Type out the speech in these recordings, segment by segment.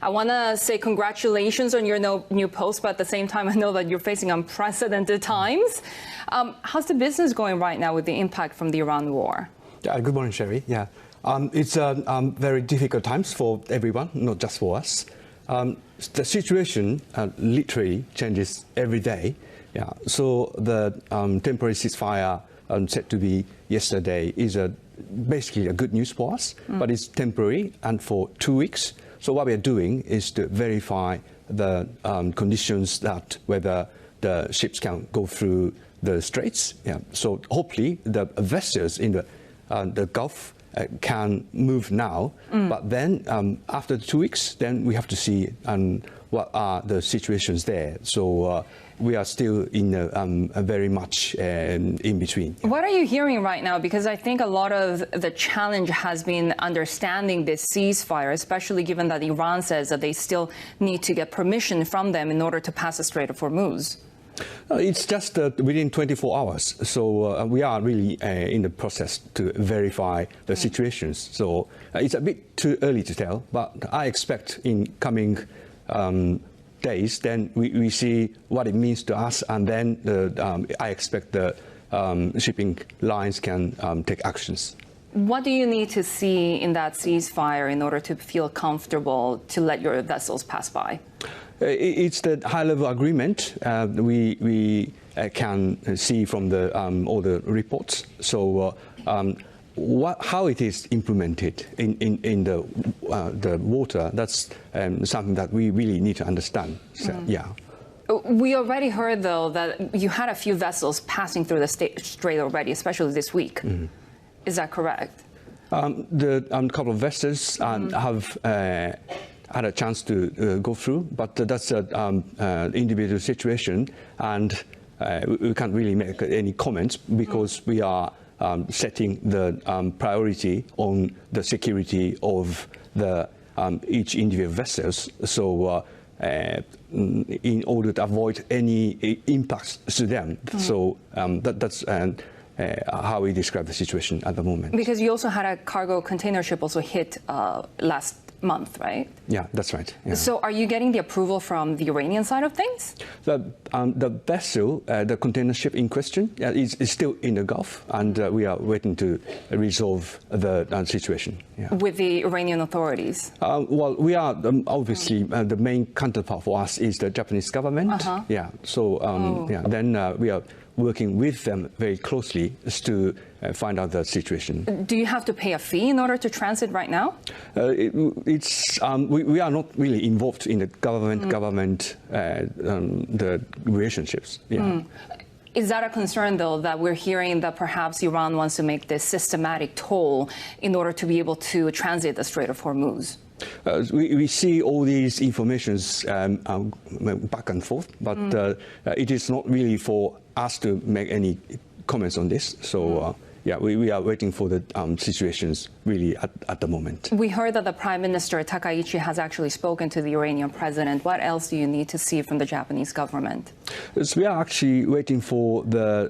I want to say congratulations on your new post, but at the same time, I know that you're facing unprecedented times. How's the business going right now with the impact from the Iran war? Good morning, Sherry. It's very difficult times for everyone, not just for us. The situation literally changes every day. So the temporary ceasefire said to be yesterday is basically a good news for us, but it's temporary and for 2 weeks. So what we are doing is to verify the conditions that whether the ships can go through the straits. So hopefully the vessels in the Gulf can move now, but then after 2 weeks, then we have to see what are the situations there. So we are still in a very much in between. What are you hearing right now? Because I think a lot of the challenge has been understanding this ceasefire, especially given that Iran says that they still need to get permission from them in order to pass the Strait of Hormuz. It's just within 24 hours. So we are really in the process to verify the situations. So it's a bit too early to tell, but I expect in coming days, then we see what it means to us, and then I expect the shipping lines can take actions. What do you need to see in that ceasefire in order to feel comfortable to let your vessels pass by? It's the high-level agreement we can see from all the reports. So how it is implemented in the water, that's something that we really need to understand. So, We already heard, though, that you had a few vessels passing through the strait already, especially this week. Is that correct? The couple of vessels have had a chance to go through, but that's an individual situation, and we can't really make any comments because we are setting the priority on the security of the each individual vessels. So in order to avoid any impacts to them, so that's how we describe the situation at the moment. Because you also had a cargo container ship also hit last month, right? Yeah, that's right. So are you getting the approval from the Iranian side of things? The vessel, the container ship in question, is still in the Gulf, and we are waiting to resolve the situation. With the Iranian authorities? Well, we are obviously the main counterpart for us is the Japanese government. So then we are working with them very closely to find out the situation. Do you have to pay a fee in order to transit right now? We are not really involved in the government the relationships. Is that a concern, though, that we're hearing that perhaps Iran wants to make this systematic toll in order to be able to transit the Strait of Hormuz? We see all these informations back and forth, but it is not really for us to make any comments on this. So we are waiting for the situations really at the moment. We heard that the Prime Minister Takaichi has actually spoken to the Iranian president. What else do you need to see from the Japanese government? So we are actually waiting for the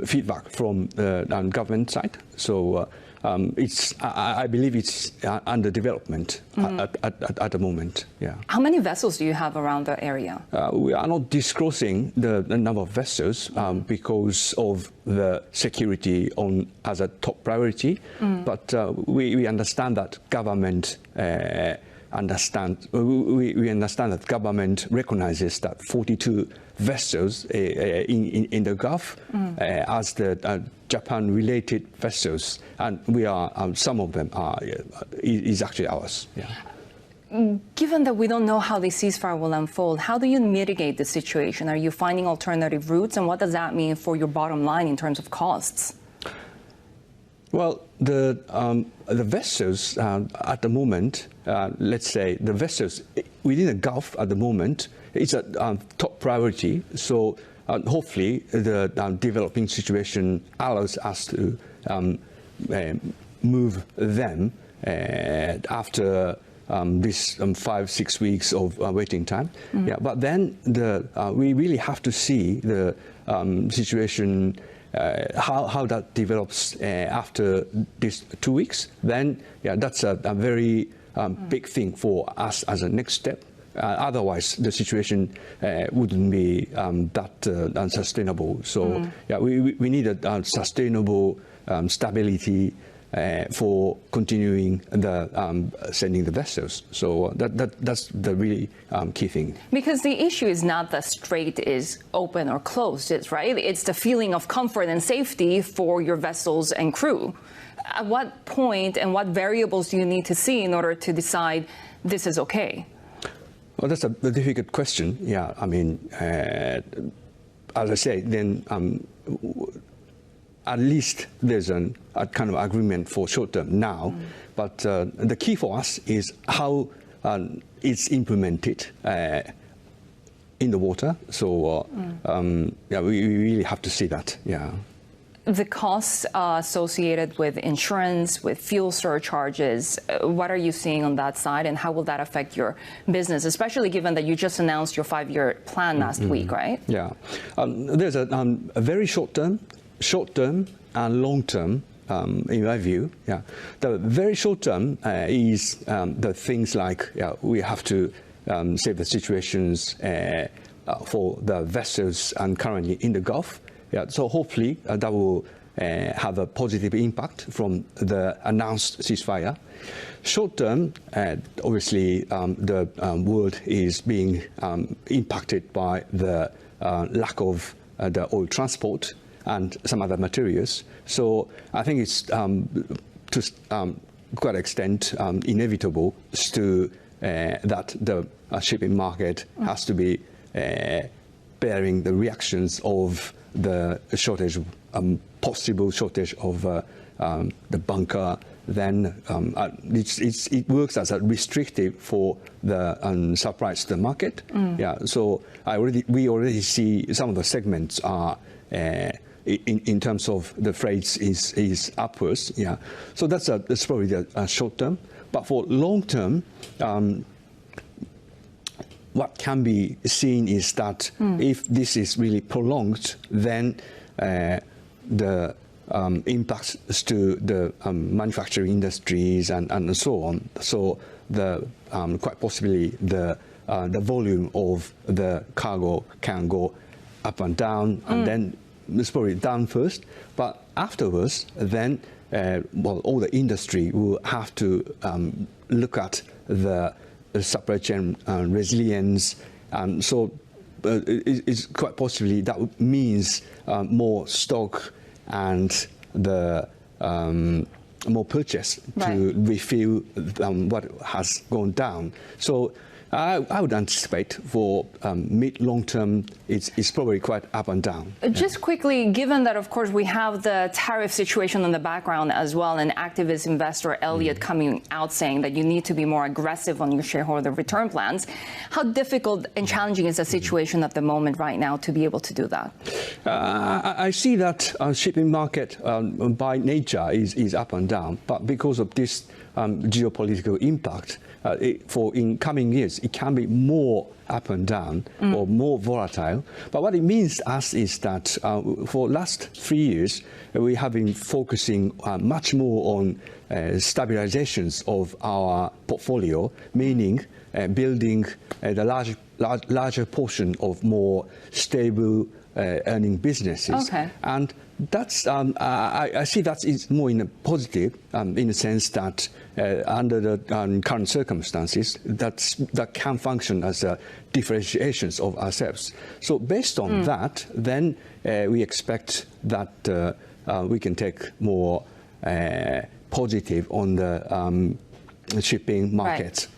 feedback from the government side. So I believe it's under development at the moment. How many vessels do you have around the area? We are not disclosing the number of vessels because of the security as a top priority. But we understand that government we understand that government recognizes that 42 vessels in the Gulf as the Japan-related vessels, and we are some of them is actually ours. Given that we don't know how the ceasefire will unfold, how do you mitigate the situation? Are you finding alternative routes, and what does that mean for your bottom line in terms of costs? Well, the vessels at the moment, let's say the vessels within the Gulf at the moment, it's a top priority. So hopefully the developing situation allows us to move them after this 5-6 weeks of waiting time. But then we really have to see the situation. How that develops after these 2 weeks, then that's a very big thing for us as a next step. Otherwise, the situation wouldn't be that unsustainable. So, we need a sustainable stability for continuing the sending the vessels. So that's the really key thing. Because the issue is not that strait is open or closed, it's right. It's the feeling of comfort and safety for your vessels and crew. At what point and what variables do you need to see in order to decide this is okay? Well, that's a difficult question. Yeah, I mean, as I say, then at least there's a kind of agreement for short term now. But the key for us is how it's implemented in the water. So we really have to see that. Yeah. The costs associated with insurance, with fuel surcharges, what are you seeing on that side, and how will that affect your business, especially given that you just announced your 5-year plan last week, right? Yeah. There's a very short term and long term, in my view. Yeah. The very short term is the things like we have to save the situations for the vessels and currently in the Gulf. Yeah, so hopefully that will have a positive impact from the announced ceasefire. Short term, obviously, the world is being impacted by the lack of the oil transport and some other materials. So I think it's to quite an extent inevitable that the shipping market has to be bearing the reactions of the shortage, possible shortage of the bunker. Then it works as a restrictive for the supplies to the market. Yeah, so we already see some of the segments are in terms of the freights is upwards. Yeah, so that's probably the short term. But for long term, what can be seen is that if this is really prolonged, then the impacts to the manufacturing industries and so on. So quite possibly the volume of the cargo can go up and down, and then it's probably down first. But afterwards, then all the industry will have to look at the supply chain resilience, and so it's quite possibly that means more stock and the more purchase to refill what has gone down. So I would anticipate for mid-long term, it's probably quite up and down. Just quickly, given that, of course, we have the tariff situation in the background as well, and activist investor Elliott coming out saying that you need to be more aggressive on your shareholder return plans, how difficult and challenging is the situation at the moment right now to be able to do that? I see that shipping market by nature is up and down, but because of this geopolitical impact, for in coming years, it can be more up and down or more volatile. But what it means to us is that for last 3 years, we have been focusing much more on stabilizations of our portfolio, meaning building the larger portion of more stable earning businesses. Okay. And that's I see that is more in a positive in the sense that under the current circumstances, that can function as differentiations of ourselves. So based on that, then we expect that we can take more positive on the shipping markets. Right.